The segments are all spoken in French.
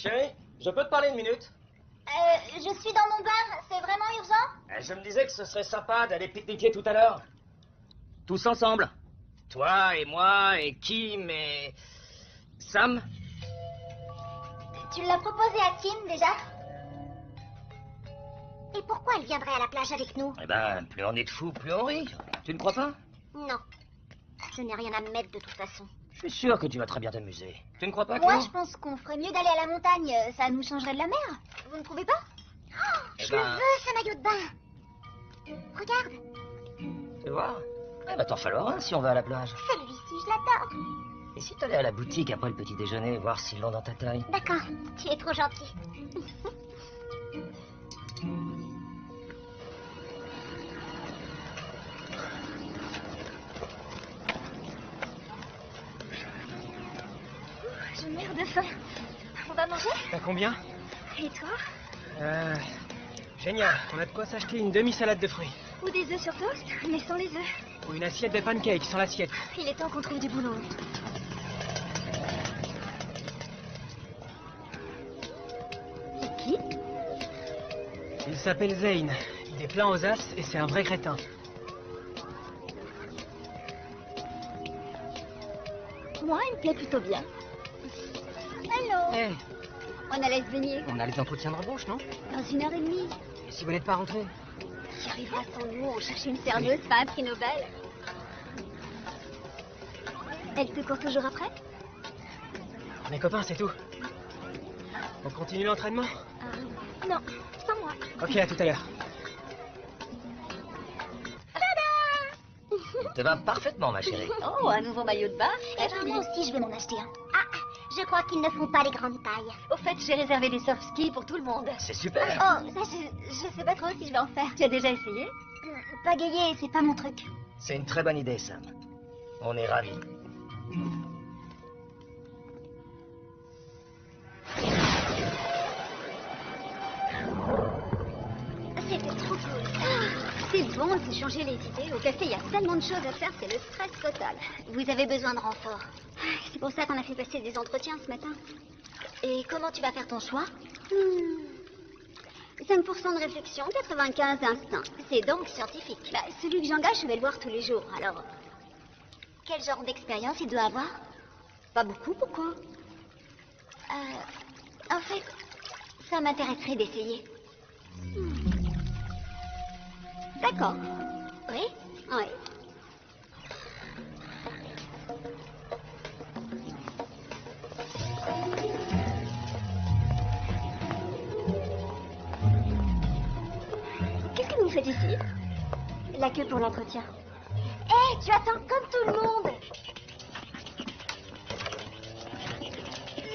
Chérie, je peux te parler une minute? Je suis dans mon bar, c'est vraiment urgent? Je me disais que ce serait sympa d'aller pique-niquer tout à l'heure. Tous ensemble. Toi et moi et Kim et... Sam. Tu l'as proposé à Kim déjà? Et pourquoi elle viendrait à la plage avec nous? Eh ben, plus on est de fous, plus on rit. Tu ne crois pas? Non, je n'ai rien à me mettre de toute façon. Je suis sûr que tu vas très bien t'amuser. Tu ne crois pas, Moi, Claire? je pense qu'on ferait mieux d'aller à la montagne, ça nous changerait de la mer. Vous ne trouvez pas? Oh, Eh je ben... le veux, ce maillot de bain. Regarde. Tu vois? Eh ben, t'en falloir un si on va à la plage. Celui-ci, je l'adore. Et si t'allais à la boutique après le petit déjeuner, voir s'ils l'ont dans ta taille? D'accord, tu es trop gentil. Je meurs de faim. On va manger? T'as combien? Et toi? Génial. On a de quoi s'acheter une demi-salade de fruits. Ou des œufs sur toast, mais sans les œufs. Ou une assiette de pancakes sans l'assiette. Il est temps qu'on trouve du boulot. C'est qui? Il s'appelle Zane. Il est plein aux as et c'est un vrai crétin. Moi, il me plaît plutôt bien. Allô? Hé, On allait se baigner on a les entretiens d'embauche, non? dans 1h30. Et si vous n'êtes pas rentré? Qui arrivera sans nous? On cherche une serveuse, pas un prix Nobel. Elle te court toujours après? Mes copains, c'est tout. On continue l'entraînement? Non, sans moi. Ok, à tout à l'heure. Ça va parfaitement, ma chérie. Oh, un nouveau maillot de bain. Eh ben, moi aussi, je vais m'en acheter un. Ah, je crois qu'ils ne font pas les grandes tailles. Au fait, j'ai réservé des soft skis pour tout le monde. C'est super. Oh, ça, je sais pas trop si je vais en faire. Tu as déjà essayé? Pagayer, c'est pas mon truc. C'est une très bonne idée, Sam. On est ravis. C'était trop cool. C'est bon de se changer les idées. Au café, il y a tellement de choses à faire, c'est le stress total. Vous avez besoin de renfort. C'est pour ça qu'on a fait passer des entretiens ce matin. Et comment tu vas faire ton choix? 5% de réflexion, 95 d'instinct. C'est donc scientifique. Bah, celui que j'engage, je vais le voir tous les jours, alors... Quel genre d'expérience il doit avoir? Pas beaucoup, pourquoi? En fait, ça m'intéresserait d'essayer. D'accord. Oui? Oui. Qu'est-ce que vous faites ici? La queue pour l'entretien. Hé, tu attends comme tout le monde.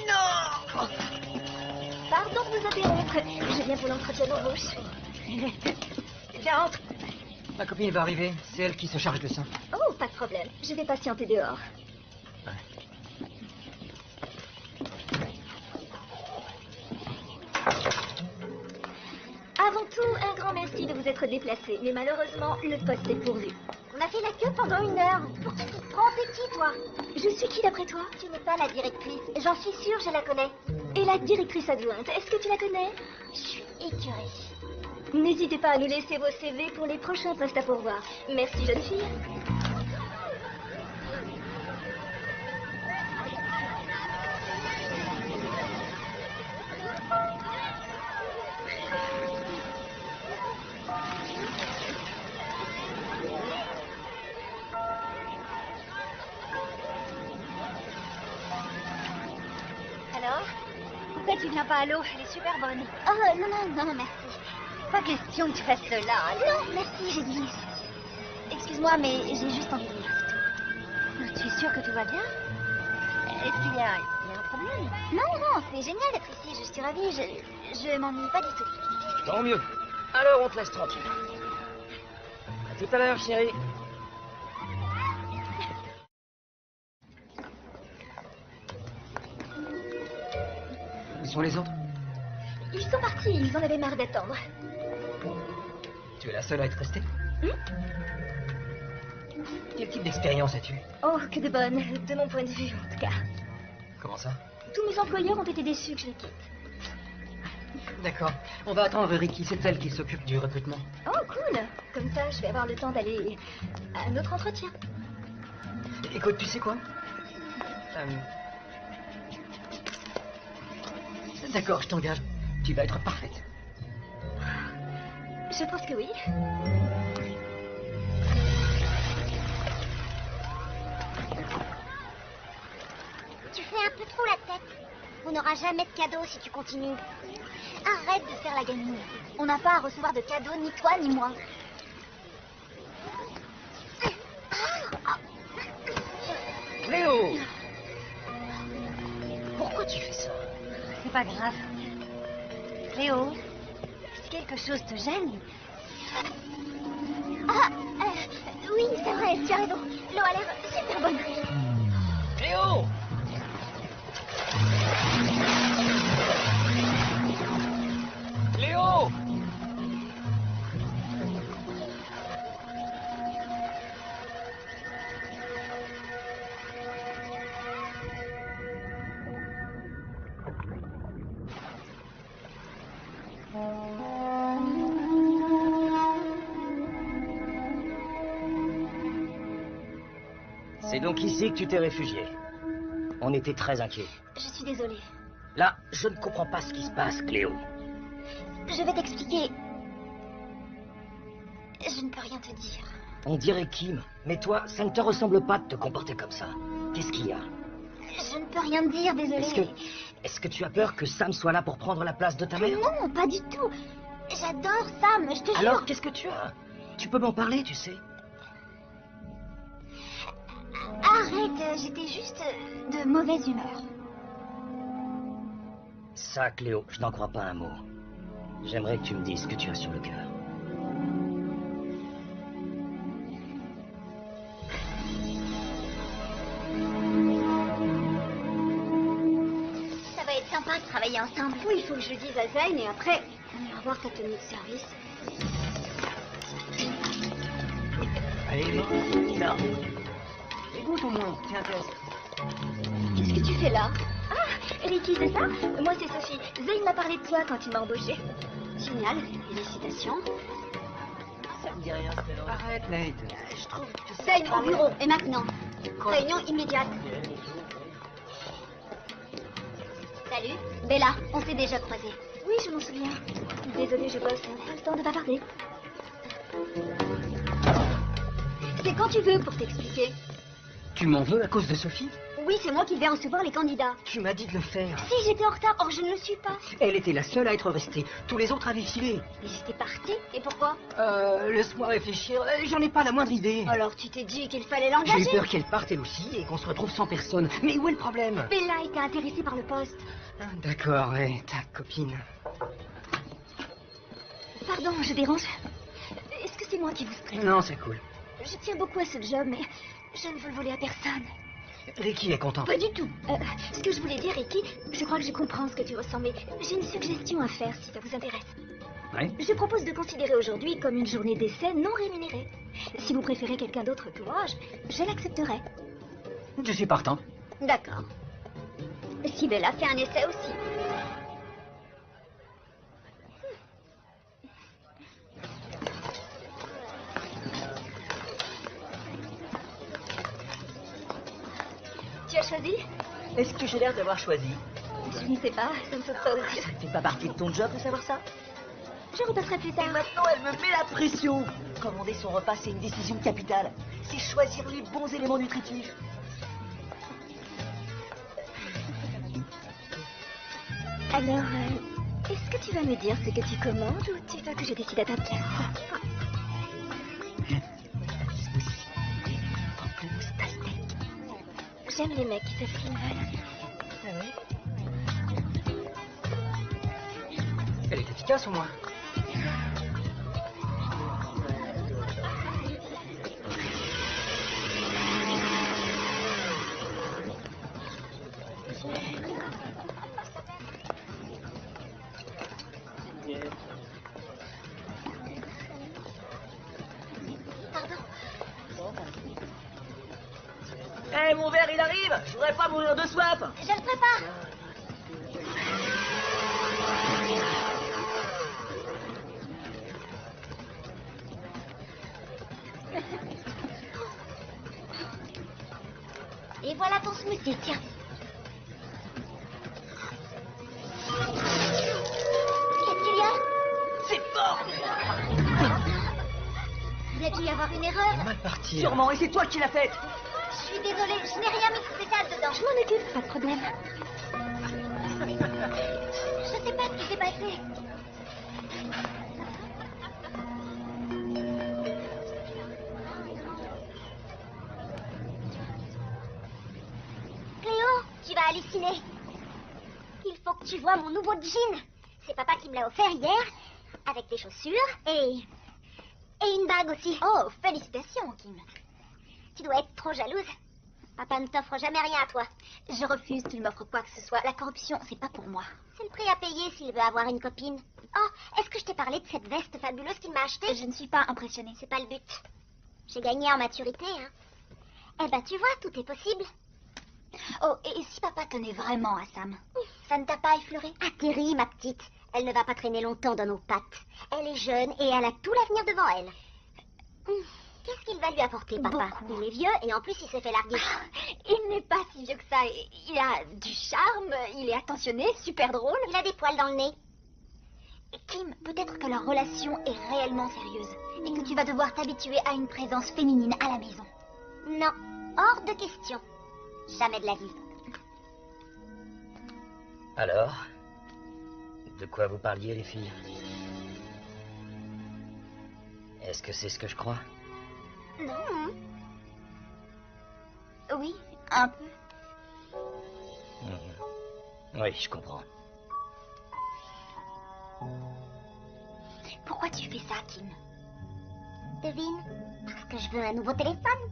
Non! Pardon de vous interrompre. Je viens pour l'entretien d'embauche. Viens, entre. Ma copine va arriver. C'est elle qui se charge de ça. Oh, pas de problème. Je vais patienter dehors. Avant tout, un grand merci de vous être déplacé. Mais malheureusement, le poste est pourvu. On a fait la queue pendant 1 heure. Pour qui tu te prends? T'es qui, toi? Je suis qui, d'après toi? Tu n'es pas la directrice. J'en suis sûre, je la connais. Et la directrice adjointe, est-ce que tu la connais? Je suis écœurée. N'hésitez pas à nous laisser vos CV pour les prochains postes à pourvoir. Merci, jeune fille. Alors? Pourquoi tu viens pas à l'eau? Elle est super bonne. Oh, non, merci. Pas question que tu fasses cela. Non, merci, j'ai dit. Excuse-moi, mais j'ai juste envie de venir, c'est tout. Tu es sûre que tout va bien? Est-ce qu'il y a un problème? Non, c'est génial d'être ici. Je suis ravie. Je m'ennuie pas du tout. Tant mieux. Alors, on te laisse tranquille. À tout à l'heure, chérie. Où sont les autres? Ils sont partis. Ils en avaient marre d'attendre. Tu es la seule à être restée? Quel type d'expérience as-tu? Oh, que de bonnes. De mon point de vue, en tout cas. Comment ça? Tous mes employeurs ont été déçus que je les quitte. D'accord. On va attendre Ricky, c'est elle qui s'occupe du recrutement. Oh, cool. Comme ça, je vais avoir le temps d'aller à un autre entretien. Écoute, tu sais quoi D'accord, je t'engage. Tu vas être parfaite. Je pense que oui. Tu fais un peu trop la tête. On n'aura jamais de cadeau si tu continues. Arrête de faire la gamine. On n'a pas à recevoir de cadeaux, ni toi, ni moi. Cléo! Pourquoi tu fais ça? C'est pas grave. Cléo, si quelque chose te gêne... Ah, oui, c'est vrai, tu as raison. L'eau a l'air super bonne. Cléo! Cléo! C'est donc ici que tu t'es réfugié. On était très inquiets. Je suis désolée. Là, je ne comprends pas ce qui se passe, Cléo. Je vais t'expliquer. Je ne peux rien te dire. On dirait Kim, mais toi, ça ne te ressemble pas de te comporter comme ça. Qu'est-ce qu'il y a? Je ne peux rien te dire, désolée. Est-ce que tu as peur que Sam soit là pour prendre la place de ta mère? Non, pas du tout. J'adore Sam, je te jure. Alors, qu'est-ce que tu as? Tu peux m'en parler, tu sais. Arrête, j'étais juste de mauvaise humeur. Ça, Cléo, je n'en crois pas un mot. J'aimerais que tu me dises ce que tu as sur le cœur. Ça va être sympa de travailler ensemble. Oui, il faut que je le dise à Zayn et après, on ira voir ta tenue de service. Allez, non. Écoute au moins, c'est un test. Qu'est-ce que tu fais là? Ah, Ricky, c'est ça? Moi, c'est Sophie. Zayn m'a parlé de toi quand il m'a embauché. Génial, félicitations. Ça me dit rien, c'est drôle. Arrête, Nate. Je trouve que Zayn, au bureau, et maintenant. Quoi? Réunion immédiate. Salut. Bella, on s'est déjà croisés. Oui, je m'en souviens. Désolée, je bosse. Pas le temps de bavarder. C'est quand tu veux pour t'expliquer. Tu m'en veux à cause de Sophie? Oui, c'est moi qui vais recevoir les candidats. Tu m'as dit de le faire. Si, j'étais en retard. Or, je ne le suis pas. Elle était la seule à être restée. Tous les autres avaient filé. Mais j'étais partie. Et pourquoi? Laisse-moi réfléchir. J'en ai pas la moindre idée. Alors, tu t'es dit qu'il fallait J'ai eu l'engager? peur qu'elle parte elle aussi et qu'on se retrouve sans personne. Mais où est le problème? Bella était intéressée par le poste. Ah, d'accord, ouais, ta copine. Pardon, je dérange. Est-ce que c'est moi qui vous stresse? Non, c'est cool. Je tiens beaucoup à ce job, mais je ne veux le voler à personne. Ricky est content. Pas du tout. Ce que je voulais dire, Ricky, je crois que je comprends ce que tu ressens, mais j'ai une suggestion à faire si ça vous intéresse. Ouais. Je propose de considérer aujourd'hui comme une journée d'essai non rémunérée. Si vous préférez quelqu'un d'autre que moi, je l'accepterai. Je suis partant. D'accord. Si Bella fait un essai aussi. Tu as choisi? Est-ce que j'ai l'air d'avoir choisi? Je ne sais pas, ça me saute pas aux yeux. Ça fait pas partie de ton job de savoir ça? Je repasserai plus tard. Et maintenant, elle me met la pression. Commander son repas, c'est une décision capitale. C'est choisir les bons éléments nutritifs. Alors, est-ce que tu vas me dire ce que tu commandes ou tu veux que je décide à ta place? J'aime les mecs qui savent ce qu'ils veulent. Ah ouais? Elle est efficace au moins. Hé, mon verre, il arrive! Je voudrais pas mourir de soif! Je le prépare. voilà ton smoothie, tiens. Qu'est-ce qu'il y a? C'est fort. Il a dû y avoir une erreur. Mal parti. Sûrement, et c'est toi qui l'as faite. Je suis désolée, je n'ai rien mis de spécial dedans. Je m'en occupe, pas de problème. Je sais pas ce qui s'est passé. Cléo, tu vas halluciner. Il faut que tu vois mon nouveau jean. C'est papa qui me l'a offert hier, avec des chaussures et une bague aussi. Oh, félicitations, Kim. Tu dois être trop jalouse. Papa ne t'offre jamais rien à toi. Je refuse qu'il m'offre quoi que ce soit. La corruption, c'est pas pour moi. C'est le prix à payer s'il veut avoir une copine. Oh, est-ce que je t'ai parlé de cette veste fabuleuse qu'il m'a achetée? Je ne suis pas impressionnée. C'est pas le but. J'ai gagné en maturité, hein. Eh ben, tu vois, tout est possible. Oh, et si papa tenait vraiment à Sam? Ça ne t'a pas effleuré? Atterris, ma petite. Elle ne va pas traîner longtemps dans nos pattes. Elle est jeune et elle a tout l'avenir devant elle. Qu'est-ce qu'il va lui apporter, papa? Beaucoup. Il est vieux et en plus il s'est fait larguer. Il n'est pas si vieux que ça. Il a du charme, il est attentionné, super drôle. Il a des poils dans le nez. Kim, peut-être que leur relation est réellement sérieuse et que tu vas devoir t'habituer à une présence féminine à la maison. Non, hors de question. Jamais de la vie. Alors, de quoi vous parliez, les filles? Est-ce que c'est ce que je crois? Non. Oui, un peu. Oui, je comprends. Pourquoi tu fais ça, Kim? Devine. Parce que je veux un nouveau téléphone.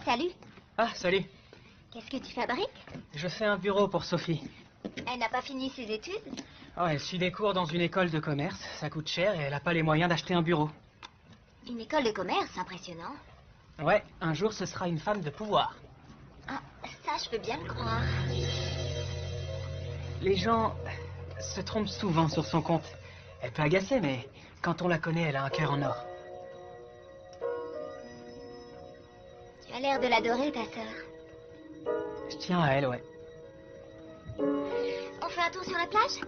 Salut. Ah, salut. Qu'est-ce que tu fabriques? Je fais un bureau pour Sophie. Elle n'a pas fini ses études? Oh, elle suit des cours dans une école de commerce. Ça coûte cher et elle n'a pas les moyens d'acheter un bureau. Une école de commerce, impressionnant. Ouais, un jour ce sera une femme de pouvoir. Ah, ça, je peux bien le croire. Les gens se trompent souvent sur son compte. Elle peut agacer, mais quand on la connaît, elle a un cœur en or. Tu as l'air de l'adorer, ta sœur. Je tiens à elle, ouais. On fait un tour sur la plage?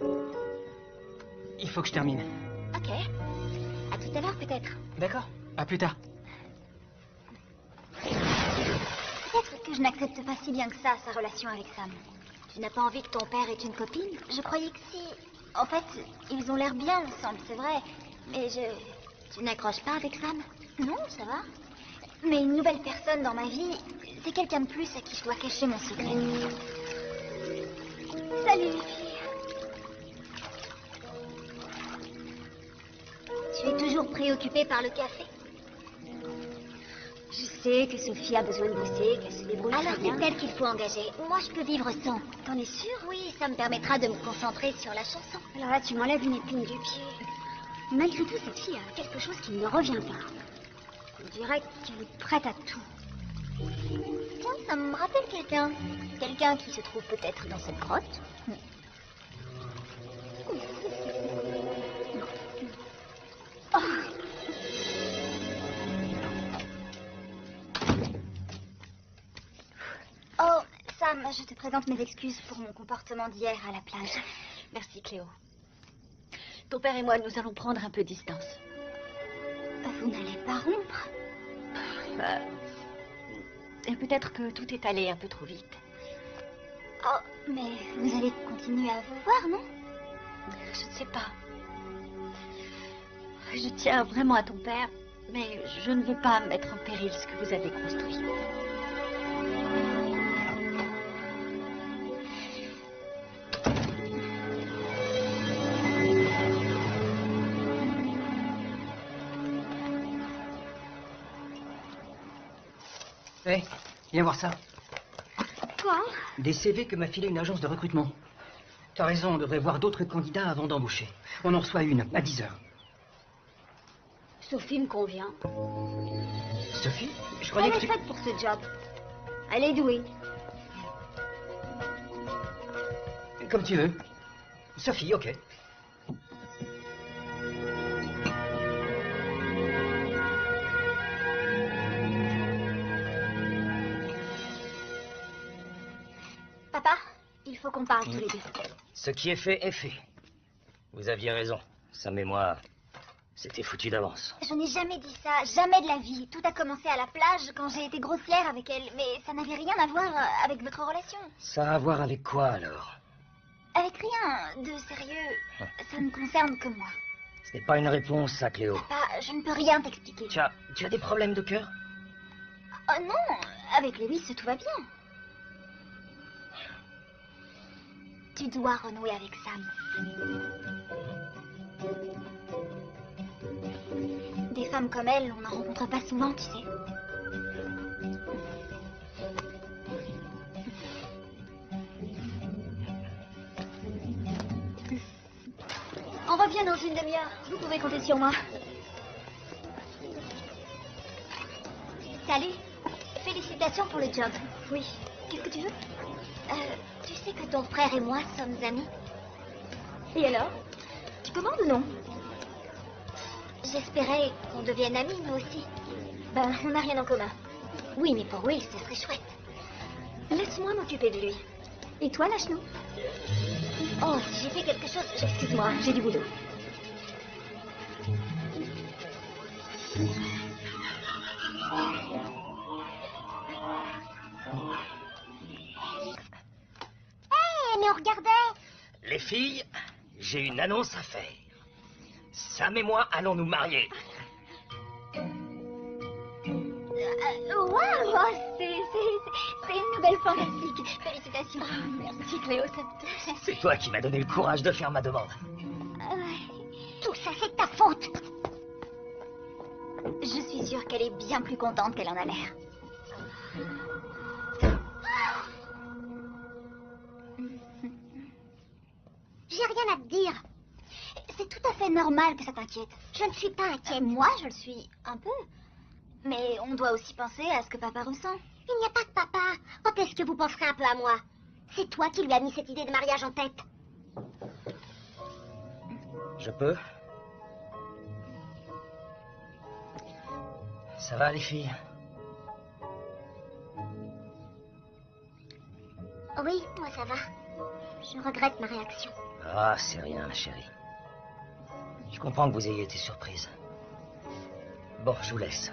Il faut que je termine. Ok. À tout à l'heure, peut-être. D'accord, à plus tard. Peut-être que je n'accepte pas si bien que ça sa relation avec Sam. Tu n'as pas envie que ton père ait une copine? Je croyais que si... En fait, ils ont l'air bien ensemble, c'est vrai. Mais tu n'accroches pas avec Sam? Non, ça va. Mais une nouvelle personne dans ma vie, c'est quelqu'un de plus à qui je dois cacher mon secret. Salut les filles. Tu es toujours préoccupée par le café? Je sais que Sophie a besoin de bosser, qu'elle se débrouille Alors très bien. c'est elle qu'il faut engager. Moi je peux vivre sans. T'en es sûre? Oui, ça me permettra de me concentrer sur la chanson. Alors là, tu m'enlèves une épine du pied. Malgré tout, cette fille a quelque chose qui ne me revient pas. On dirait qu'elle est prête à tout. Tiens, ça me rappelle quelqu'un. Quelqu'un qui se trouve peut-être dans cette grotte. Oh. Oh, Sam, je te présente mes excuses pour mon comportement d'hier à la plage. Merci, Cléo. Ton père et moi, nous allons prendre un peu de distance. Vous n'allez pas rompre? Et peut-être que tout est allé un peu trop vite. Oh, mais vous allez continuer à vous voir, non? Je ne sais pas. Je tiens vraiment à ton père, mais je ne veux pas mettre en péril ce que vous avez construit. Hé, viens voir ça. Quoi? Des CV que m'a filé une agence de recrutement. T'as raison, on devrait voir d'autres candidats avant d'embaucher. On en reçoit une, à 10h. Sophie me convient. Sophie, je croyais Elle que est tu... faite pour ce job. Elle est douée. comme tu veux. Sophie, ok. Papa, il faut qu'on parle tous les deux. Ce qui est fait est fait. Vous aviez raison. Sam et moi, c'était foutu d'avance. Je n'ai jamais dit ça, jamais de la vie. Tout a commencé à la plage quand j'ai été grossière avec elle, mais ça n'avait rien à voir avec votre relation. Ça a à voir avec quoi, alors? Avec rien de sérieux. Ça ne concerne que moi. Ce n'est pas une réponse, ça, Cléo. Papa, je ne peux rien t'expliquer. Tu as des problèmes de cœur? Oh non, avec Lewis, tout va bien. Tu dois renouer avec Sam. Des femmes comme elle, on n'en rencontre pas souvent, tu sais. On revient dans une demi-heure. Vous pouvez compter sur moi. Salut. Félicitations pour le job. Oui. Qu'est-ce que tu veux? Tu sais que ton frère et moi sommes amis. Et alors? Tu commandes ou non? J'espérais qu'on devienne amis, nous aussi. Ben, on n'a rien en commun. Oui, mais pour Will, ce serait chouette. Laisse-moi m'occuper de lui. Et toi, lâche-nous. Oh, si j'ai fait quelque chose... Excuse-moi, j'ai du boulot. Hé, mais on regardait. Les filles, j'ai une annonce à faire. Sam et moi allons nous marier. Waouh, c'est une nouvelle fantastique. Félicitations. Merci, Cléo, ça me touche. C'est toi qui m'as donné le courage de faire ma demande. Tout ça, c'est ta faute. Je suis sûre qu'elle est bien plus contente qu'elle en a l'air. J'ai rien à te dire. C'est tout à fait normal que ça t'inquiète. Je ne suis pas inquiète. Moi, je le suis un peu. Mais on doit aussi penser à ce que papa ressent. Il n'y a pas que papa. Quand est-ce que vous penserez un peu à moi? C'est toi qui lui as mis cette idée de mariage en tête. Je peux? Ça va, les filles? Oui, moi ça va. Je regrette ma réaction. Ah, c'est rien, chérie. Je comprends que vous ayez été surprise. Bon, je vous laisse.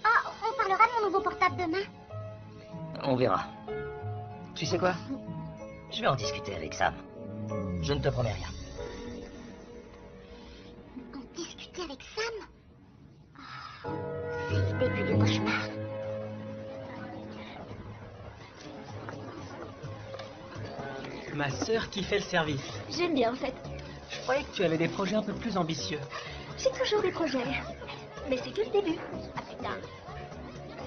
Oh, on parlera de mon nouveau portable demain. On verra. Tu sais quoi? Je vais en discuter avec Sam. Je ne te promets rien. En discuter avec Sam? Oh, c'est le début du cauchemar. Ma sœur qui fait le service. J'aime bien, en fait. Je croyais que tu avais des projets un peu plus ambitieux. J'ai toujours des projets. Mais c'est que le début. À plus tard.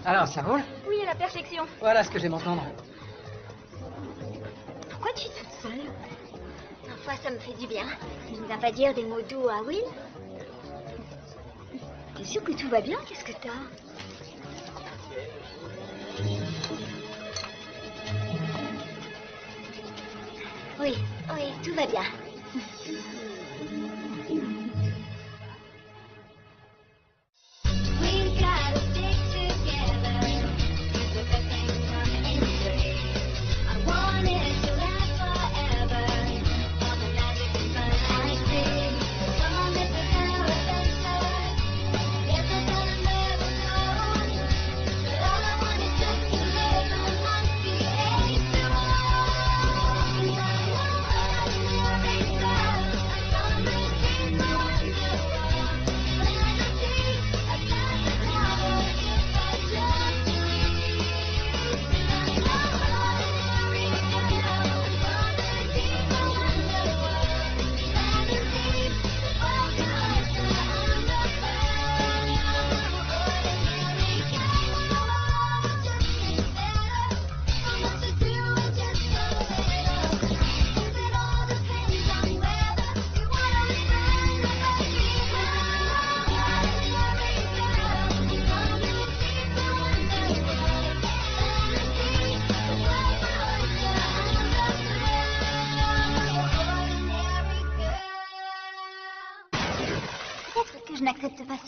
Alors, ça roule? Oui, à la perfection. Voilà ce que j'aime entendre. Pourquoi tu es toute seule? Parfois, ça me fait du bien. Tu ne vas pas dire des mots doux à Will? T'es sûre que tout va bien? Qu'est-ce que t'as? Oui, oui, tout va bien. Thank you.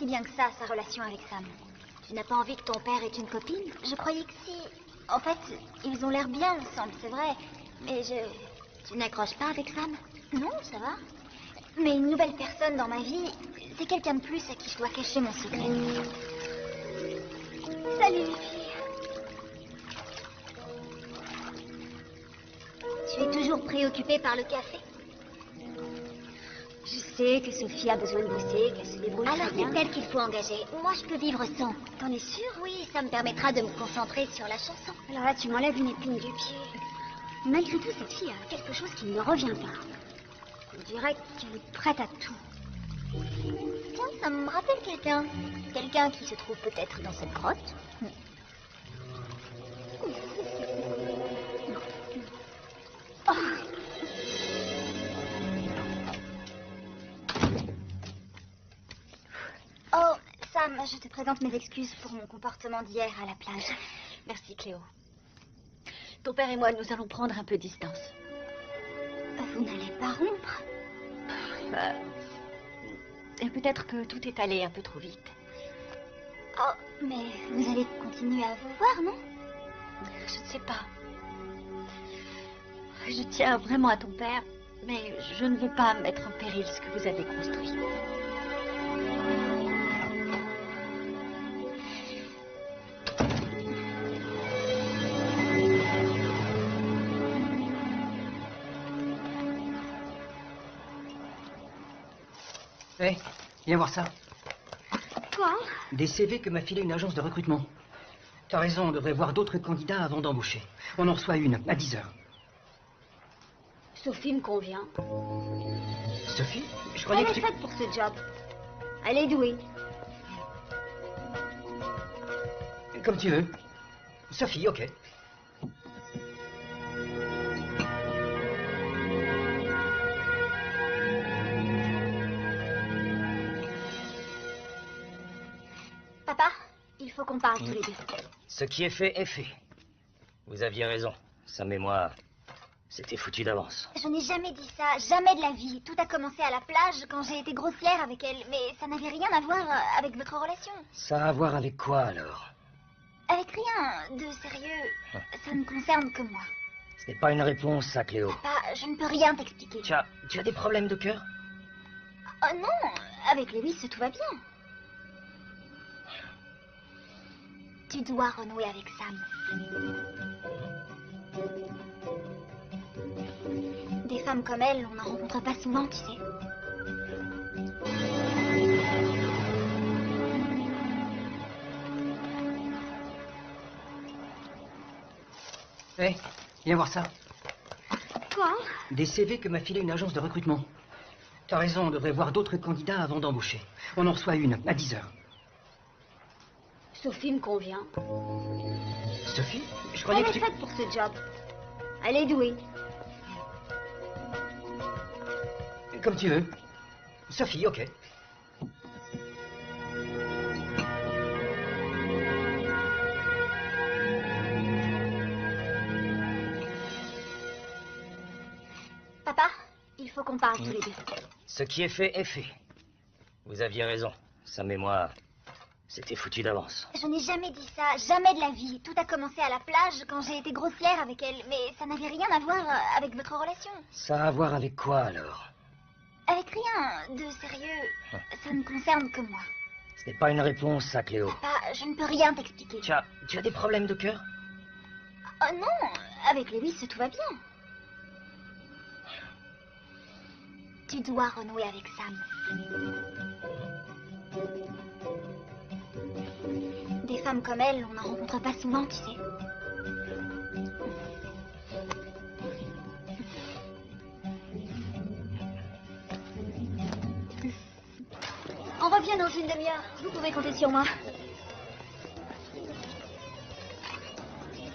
si bien que ça, sa relation avec Sam. Tu n'as pas envie que ton père ait une copine? Je croyais que si. En fait, ils ont l'air bien ensemble, c'est vrai. Mais Tu n'accroches pas avec Sam? Non, ça va. Mais une nouvelle personne dans ma vie, c'est quelqu'un de plus à qui je dois cacher mon secret. Salut les filles. Tu es toujours préoccupée par le café? Je sais que Sophie a besoin de bosser, qu'elle se débrouille. Alors c'est elle qu'il faut engager. Moi, je peux vivre sans. T'en es sûre? Oui, ça me permettra de me concentrer sur la chanson. Alors là, tu m'enlèves une épine du pied. Malgré tout, cette fille a quelque chose qui ne me revient pas. On dirait qu'elle est prête à tout. Tiens, ça me rappelle quelqu'un. Quelqu'un qui se trouve peut-être dans cette grotte. Oh. Oh, Sam, je te présente mes excuses pour mon comportement d'hier à la plage. Merci, Cléo. Ton père et moi, nous allons prendre un peu de distance. Vous n'allez pas rompre? Et peut-être que tout est allé un peu trop vite. Oh, mais vous allez continuer à vous voir, non? Je ne sais pas. Je tiens vraiment à ton père, mais je ne veux pas mettre en péril ce que vous avez construit. Hé, viens voir ça. Quoi? Des CV que m'a filé une agence de recrutement. T'as raison, on devrait voir d'autres candidats avant d'embaucher. On en reçoit une, à 10 heures. Sophie me convient. Sophie? Je croyais Elle que est tu... faite pour ce job. Elle est douée. Comme tu veux. Sophie, ok. Papa, il faut qu'on parle tous les deux. Ce qui est fait est fait. Vous aviez raison. Sam et moi, c'était foutu d'avance. Je n'ai jamais dit ça, jamais de la vie. Tout a commencé à la plage quand j'ai été grossière avec elle, mais ça n'avait rien à voir avec votre relation. Ça a à voir avec quoi, alors? Avec rien de sérieux. Ça ne concerne que moi. Ce n'est pas une réponse, ça, Cléo. Papa, je ne peux rien t'expliquer. Tu as des problèmes de cœur? Oh non, avec Lewis, tout va bien. Tu dois renouer avec Sam. Des femmes comme elle, on n'en rencontre pas souvent, tu sais. Hé, viens voir ça. Quoi? Des CV que m'a filé une agence de recrutement. T'as raison, on devrait voir d'autres candidats avant d'embaucher. On en reçoit une, à 10 heures. Sophie me convient. Sophie? Je croyais Elle que est tu... faite pour ce job. Elle est douée. Comme tu veux. Sophie, ok. Papa, il faut qu'on parle tous les deux. Ce qui est fait est fait. Vous aviez raison. Sam et moi, c'était foutu d'avance. Je n'ai jamais dit ça, jamais de la vie. Tout a commencé à la plage quand j'ai été grossière avec elle, mais ça n'avait rien à voir avec votre relation. Ça a à voir avec quoi, alors? Avec rien de sérieux. Ça ne concerne que moi. Ce n'est pas une réponse, ça, Cléo. Papa, je ne peux rien t'expliquer. Tu as des problèmes de cœur? Oh non, avec Lewis, tout va bien. Tu dois renouer avec Sam. Des femmes comme elle, on n'en rencontre pas souvent, tu sais. On revient dans une demi-heure. Vous pouvez compter sur moi.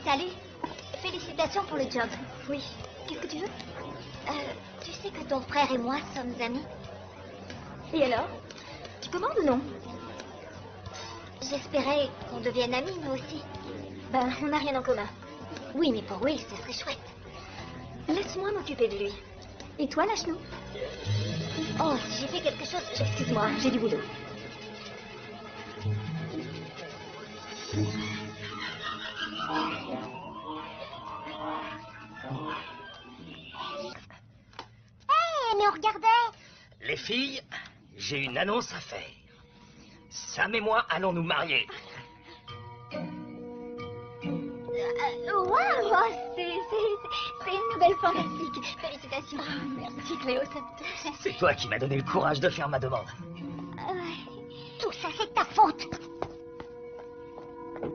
Salut. Félicitations pour le job. Oui. Qu'est-ce que tu veux? Tu sais que ton frère et moi sommes amis. Et alors? Tu commandes ou non? J'espérais qu'on devienne amis, nous aussi. Ben, on n'a rien en commun. Oui, mais pour Will, ce serait chouette. Laisse-moi m'occuper de lui. Et toi, lâche-nous. Oh, si j'ai fait quelque chose... Excuse-moi, j'ai du boulot. Mais on regardait. Les filles, j'ai une annonce à faire. Sam et moi allons nous marier. Waouh, c'est une nouvelle fantastique. Félicitations. Merci Cléo, ça me touche. C'est toi qui m'as donné le courage de faire ma demande. Tout ça, c'est de ta faute.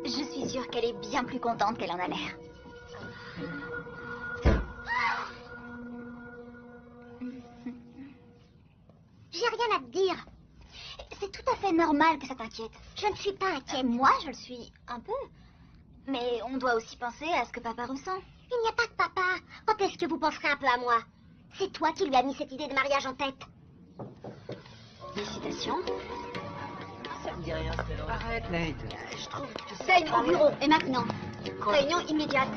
Je suis sûre qu'elle est bien plus contente qu'elle en a l'air. J'ai rien à te dire. C'est tout à fait normal que ça t'inquiète. Je ne suis pas inquiète. Moi, je le suis un peu. Mais on doit aussi penser à ce que papa ressent. Il n'y a pas que papa. Quand est-ce que vous penserez un peu à moi? C'est toi qui lui as mis cette idée de mariage en tête. Félicitations. Ça me dit rien, Stella. Arrête, Nate. Je trouve que ça... Dane, au bureau. Et maintenant? Réunion immédiate.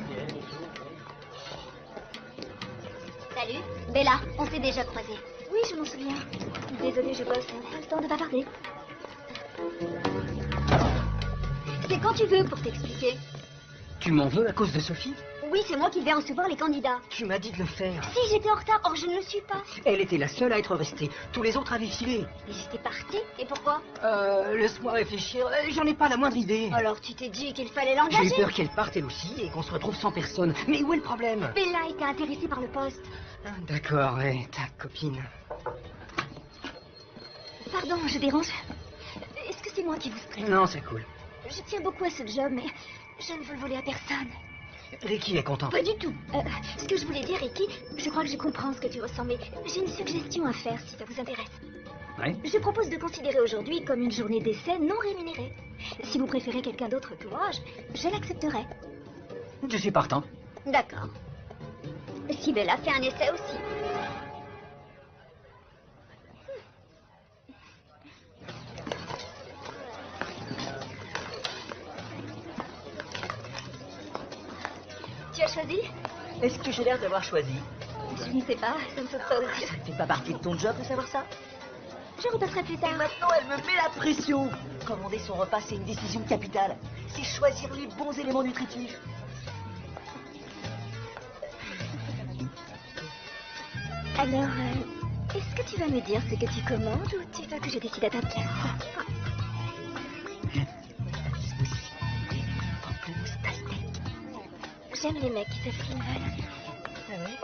Salut. Bella, on s'est déjà croisés. Oui, je m'en souviens. Désolée, je bosse. Pas le temps de bavarder. C'est quand tu veux pour t'expliquer. Tu m'en veux à cause de Sophie? Oui, c'est moi qui vais recevoir les candidats. Tu m'as dit de le faire. Si, j'étais en retard. Or, je ne le suis pas. Elle était la seule à être restée. Tous les autres avaient filé. Mais j'étais partie. Et pourquoi? Laisse-moi réfléchir. J'en ai pas la moindre idée. Alors, tu t'es dit qu'il fallait J'ai l'engager? eu peur qu'elle parte elle aussi et qu'on se retrouve sans personne. Mais où est le problème? Bella était intéressée par le poste. Ah, d'accord, ouais, ta copine. Pardon, je dérange. Est-ce que c'est moi qui vous stresse? Non, c'est cool. Je tiens beaucoup à ce job, mais je ne veux le voler à personne. Ricky est content. Pas du tout. Ce que je voulais dire, Ricky, je crois que je comprends ce que tu ressens, mais j'ai une suggestion à faire si ça vous intéresse. Ouais. Je propose de considérer aujourd'hui comme une journée d'essai non rémunérée. Si vous préférez quelqu'un d'autre que moi, je l'accepterai. Je suis partant. D'accord. Si Bella fait un essai aussi. Tu as choisi? Est-ce que j'ai l'air d'avoir choisi? Je ne sais pas, ça me saute pas aux yeux. Ça fait pas partie de ton job de savoir ça? Je repasserai plus tard. Maintenant, elle me met la pression. Commander son repas, c'est une décision capitale. C'est choisir les bons éléments nutritifs. Alors, est-ce que tu vas me dire ce que tu commandes ou tu veux que je décide à ta place? J'aime les mecs qui savent ce qu'ils veulent. Ah ouais?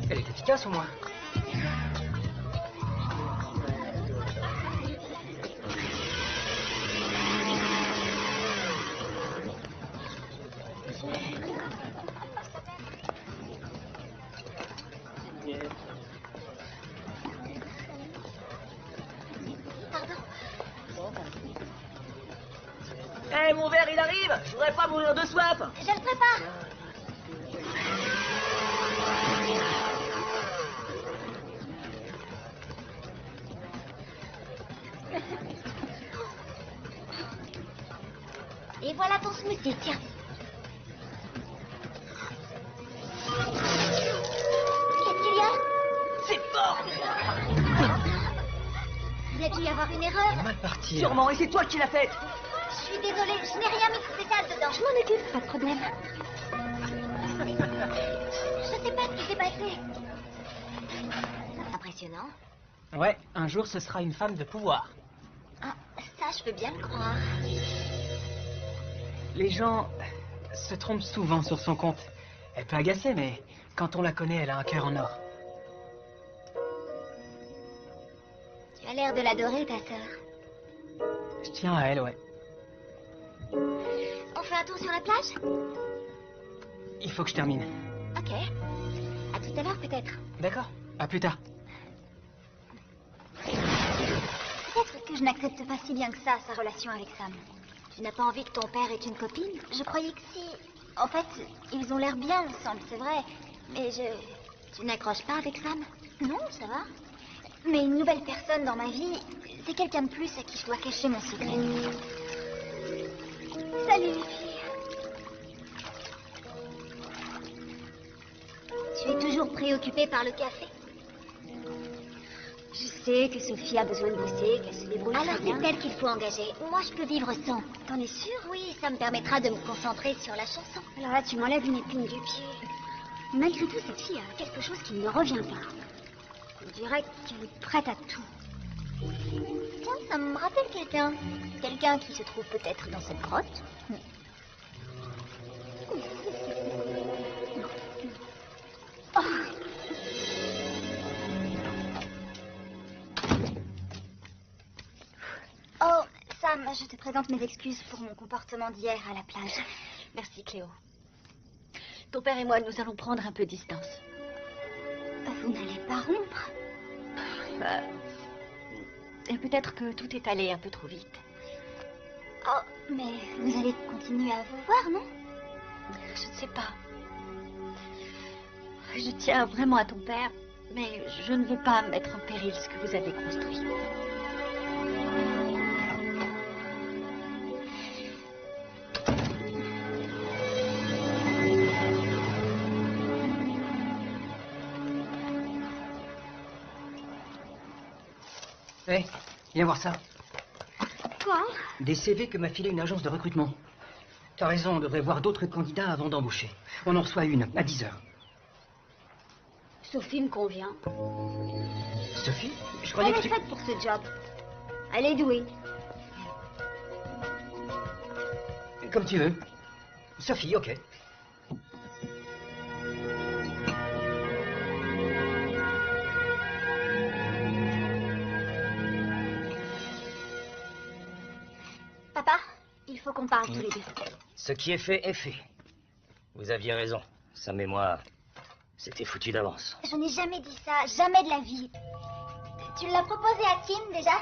Elle est efficace au moins. Eh, mon verre, il arrive. Je voudrais pas mourir de soif. Je le prépare. Et voilà ton smoothie, tiens. Qu'est-ce qu'il y a? C'est fort. Il y a dû y avoir une erreur. Mal parti. Sûrement, et c'est toi qui l'as faite. Je suis désolée, je n'ai rien mis de spécial dedans. Je m'en occupe, pas de problème. Je sais pas ce qui s'est passé. Impressionnant. Ouais, un jour ce sera une femme de pouvoir. Ah, ça, je peux bien le croire. Les gens se trompent souvent sur son compte. Elle peut agacer, mais quand on la connaît, elle a un cœur en or. Tu as l'air de l'adorer, ta sœur. Je tiens à elle, ouais. On fait un tour sur la plage? Il faut que je termine. Ok. À tout à l'heure, peut-être. D'accord, à plus tard. Peut-être que je n'accepte pas si bien que ça sa relation avec Sam. Tu n'as pas envie que ton père ait une copine? Je croyais que si. En fait, ils ont l'air bien ensemble, c'est vrai. Mais tu n'accroches pas avec Sam? Non, ça va. Mais une nouvelle personne dans ma vie, c'est quelqu'un de plus à qui je dois cacher mon secret. Salut les filles. Tu es toujours préoccupée par le café? Je sais que Sophie a besoin de bosser, qu'elle se débrouille Alors très bien. c'est elle qu'il faut engager. Moi, je peux vivre sans. T'en es sûre? Oui, ça me permettra de me concentrer sur la chanson. Alors là, tu m'enlèves une épine du pied. Malgré tout, cette fille a quelque chose qui ne me revient pas. On dirait qu'elle est prête à tout. Tiens, ça me rappelle quelqu'un. Quelqu'un qui se trouve peut-être dans cette grotte. Oh, Sam, je te présente mes excuses pour mon comportement d'hier à la plage. Merci, Cléo. Ton père et moi, nous allons prendre un peu de distance. Vous n'allez pas rompre? Et peut-être que tout est allé un peu trop vite. Oh, mais vous allez continuer à vous voir, non? Je ne sais pas. Je tiens vraiment à ton père, mais je ne veux pas mettre en péril ce que vous avez construit. Hé, viens voir ça. Quoi? Des CV que m'a filé une agence de recrutement. T'as raison, on devrait voir d'autres candidats avant d'embaucher. On en reçoit une, à 10 heures. Sophie me convient. Sophie, je croyais Elle que est tu... faite pour ce job. Elle est douée. Comme tu veux. Sophie, ok. Papa, il faut qu'on parle tous les deux. Ce qui est fait est fait. Vous aviez raison. Sam et moi, c'était foutu d'avance. Je n'ai jamais dit ça, jamais de la vie. Tu l'as proposé à Kim déjà?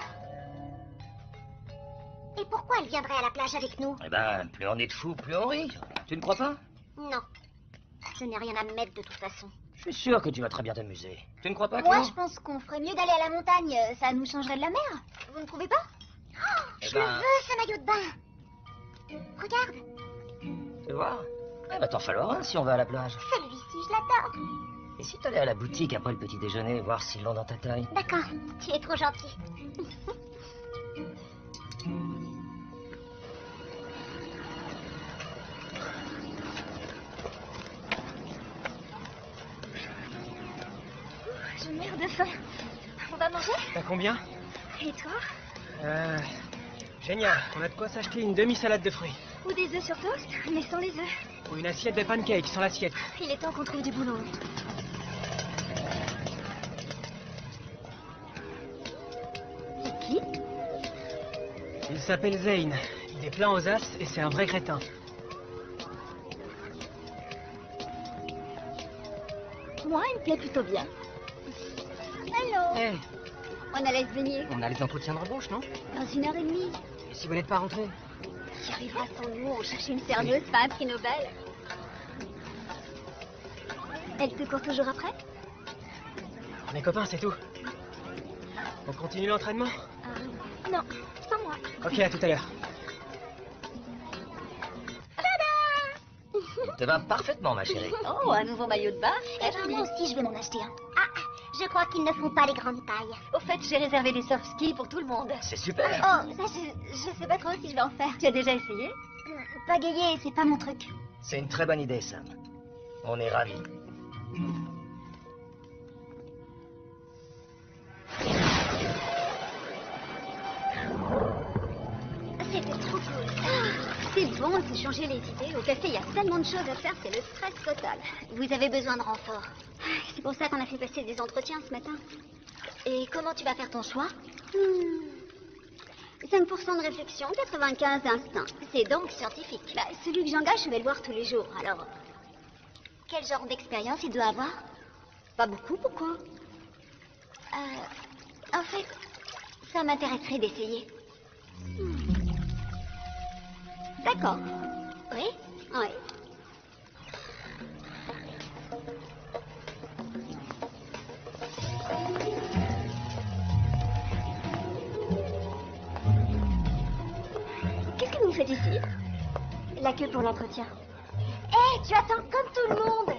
Et pourquoi elle viendrait à la plage avec nous? Eh ben, plus on est de fous, plus on rit. Tu ne crois pas? Non. Je n'ai rien à me mettre de toute façon. Je suis sûr que tu vas très bien t'amuser. Tu ne crois pas, Moi, Cléo? je pense qu'on ferait mieux d'aller à la montagne. Ça nous changerait de la mer. Vous ne trouvez pas? Oh, Eh je ben- le veux, ce maillot de bain. Regarde, Tu vois? Eh ben, t'en falloir un si on va à la plage. celui-ci, je l'adore. Et si t'allais à la boutique après le petit déjeuner, voir s'ils l'ont dans ta taille? D'accord, tu es trop gentil. Je meurs de faim. On va manger? T'as combien? Et toi? Génial. On a de quoi s'acheter une demi-salade de fruits. Ou des œufs sur toast, mais sans les œufs. Ou une assiette de pancakes sans l'assiette. Il est temps qu'on trouve du boulot. C'est qui? Il s'appelle Zane. Il est plein aux as et c'est un vrai crétin. Moi, il me plaît plutôt bien. Allô? Hé, On allait se baigner On a les entretiens d'embauche, non? dans 1h30. Et si vous n'êtes pas rentré? Qui arrivera sans nous? On cherche une serveuse, pas un prix Nobel. Elle te court toujours après? Mes copains, c'est tout. On continue l'entraînement? Non, sans moi. Ok, à tout à l'heure. Ça va parfaitement, ma chérie. Oh, un nouveau maillot de bain. Eh ben, moi aussi, je vais m'en acheter un. Ah, je crois qu'ils ne font pas les grandes tailles. Au fait, j'ai réservé des surf skis pour tout le monde. C'est super. Oh, ça, je sais pas trop si je vais en faire. Tu as déjà essayé? Pagayer, c'est pas mon truc. C'est une très bonne idée, Sam. On est ravis. C'était trop cool. C'est bon de se changer les idées. Au café, il y a tellement de choses à faire, c'est le stress total. Vous avez besoin de renfort. C'est pour ça qu'on a fait passer des entretiens ce matin. Et comment tu vas faire ton choix? 5% de réflexion, 95 d'instinct. C'est donc scientifique. Bah, celui que j'engage, je vais le voir tous les jours. Alors, Quel genre d'expérience il doit avoir? pas beaucoup, pourquoi? En fait, ça m'intéresserait d'essayer. D'accord. Oui? Oui. Qu'est-ce que vous faites ici? La queue pour l'entretien. Hé, tu attends comme tout le monde.